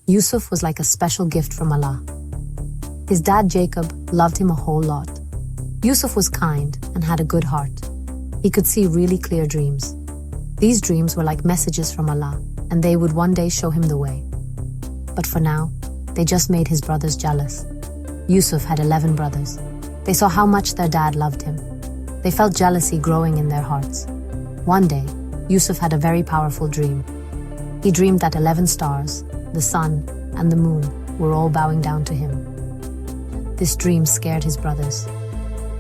Yusuf was like a special gift from Allah. His dad Jacob loved him a whole lot. Yusuf was kind and had a good heart. He could see really clear dreams. These dreams were like messages from Allah, and they would one day show him the way. But for now, they just made his brothers jealous. Yusuf had 11 brothers. They saw how much their dad loved him. They felt jealousy growing in their hearts. One day, Yusuf had a very powerful dream. He dreamed that 11 stars, the sun, and the moon were all bowing down to him. This dream scared his brothers.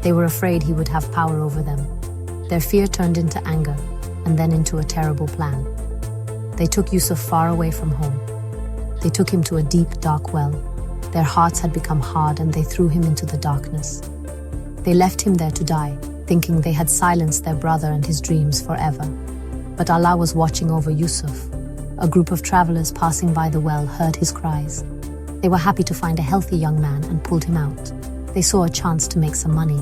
They were afraid he would have power over them. Their fear turned into anger, and then into a terrible plan. They took Yusuf far away from home. They took him to a deep, dark well. Their hearts had become hard, and they threw him into the darkness. They left him there to die, thinking they had silenced their brother and his dreams forever. But Allah was watching over Yusuf. A group of travelers passing by the well heard his cries. They were happy to find a healthy young man and pulled him out. They saw a chance to make some money.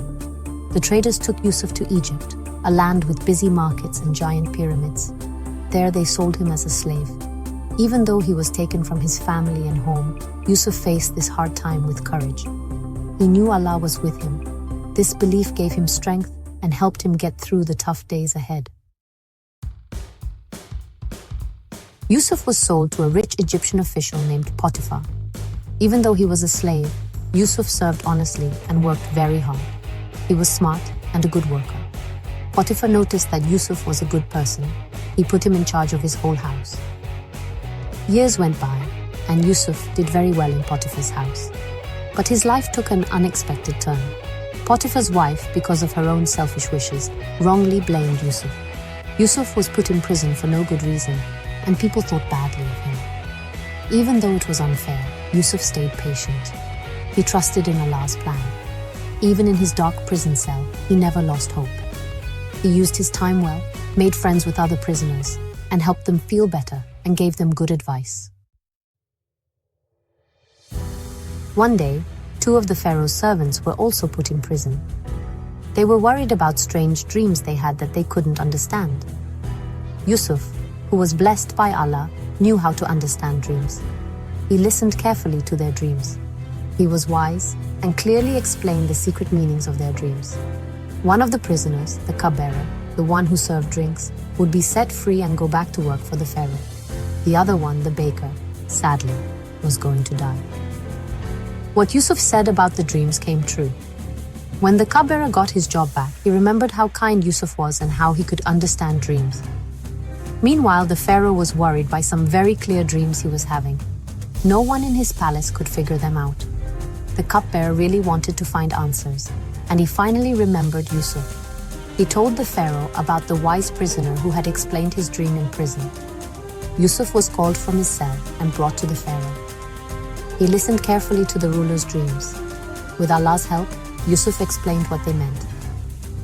The traders took Yusuf to Egypt, a land with busy markets and giant pyramids. There they sold him as a slave. Even though he was taken from his family and home, Yusuf faced this hard time with courage. He knew Allah was with him. This belief gave him strength and helped him get through the tough days ahead. Yusuf was sold to a rich Egyptian official named Potiphar. Even though he was a slave, Yusuf served honestly and worked very hard. He was smart and a good worker. Potiphar noticed that Yusuf was a good person. He put him in charge of his whole house. Years went by, and Yusuf did very well in Potiphar's house. But his life took an unexpected turn. Potiphar's wife, because of her own selfish wishes, wrongly blamed Yusuf. Yusuf was put in prison for no good reason, and people thought badly of him. Even though it was unfair, Yusuf stayed patient. He trusted in Allah's plan. Even in his dark prison cell, he never lost hope. He used his time well, made friends with other prisoners, and helped them feel better and gave them good advice. One day, 2 of the Pharaoh's servants were also put in prison. They were worried about strange dreams they had that they couldn't understand. Yusuf, who was blessed by Allah, knew how to understand dreams. He listened carefully to their dreams. He was wise and clearly explained the secret meanings of their dreams. One of the prisoners, the cupbearer, the one who served drinks, would be set free and go back to work for the Pharaoh. The other one, the baker, sadly, was going to die. What Yusuf said about the dreams came true. When the cupbearer got his job back, he remembered how kind Yusuf was and how he could understand dreams. Meanwhile, the Pharaoh was worried by some very clear dreams he was having. No one in his palace could figure them out. The cupbearer really wanted to find answers, and he finally remembered Yusuf. He told the Pharaoh about the wise prisoner who had explained his dream in prison. Yusuf was called from his cell and brought to the Pharaoh. He listened carefully to the ruler's dreams. With Allah's help, Yusuf explained what they meant.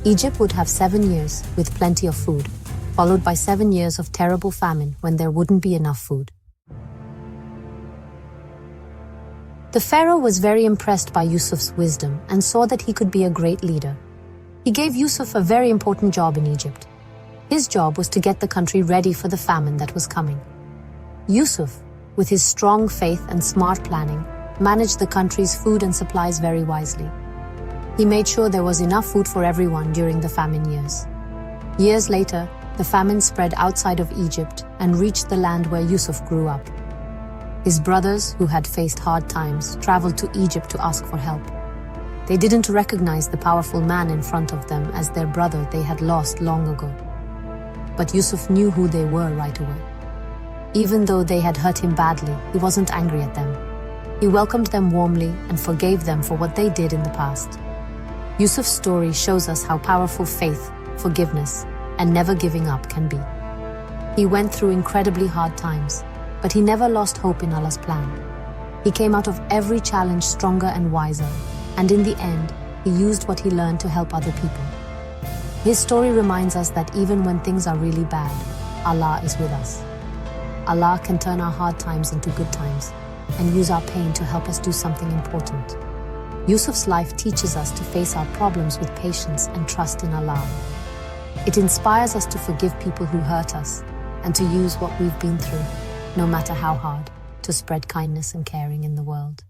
Egypt would have 7 years with plenty of food, followed by 7 years of terrible famine when there wouldn't be enough food. The Pharaoh was very impressed by Yusuf's wisdom and saw that he could be a great leader. He gave Yusuf a very important job in Egypt. His job was to get the country ready for the famine that was coming. Yusuf, with his strong faith and smart planning, managed the country's food and supplies very wisely. He made sure there was enough food for everyone during the famine years. Years later, the famine spread outside of Egypt and reached the land where Yusuf grew up. His brothers, who had faced hard times, traveled to Egypt to ask for help. They didn't recognize the powerful man in front of them as their brother they had lost long ago. But Yusuf knew who they were right away. Even though they had hurt him badly, he wasn't angry at them. He welcomed them warmly and forgave them for what they did in the past. Yusuf's story shows us how powerful faith, forgiveness, and never giving up can be. He went through incredibly hard times, but he never lost hope in Allah's plan. He came out of every challenge stronger and wiser, and in the end, he used what he learned to help other people. His story reminds us that even when things are really bad, Allah is with us. Allah can turn our hard times into good times and use our pain to help us do something important. Yusuf's life teaches us to face our problems with patience and trust in Allah. It inspires us to forgive people who hurt us and to use what we've been through, no matter how hard, to spread kindness and caring in the world.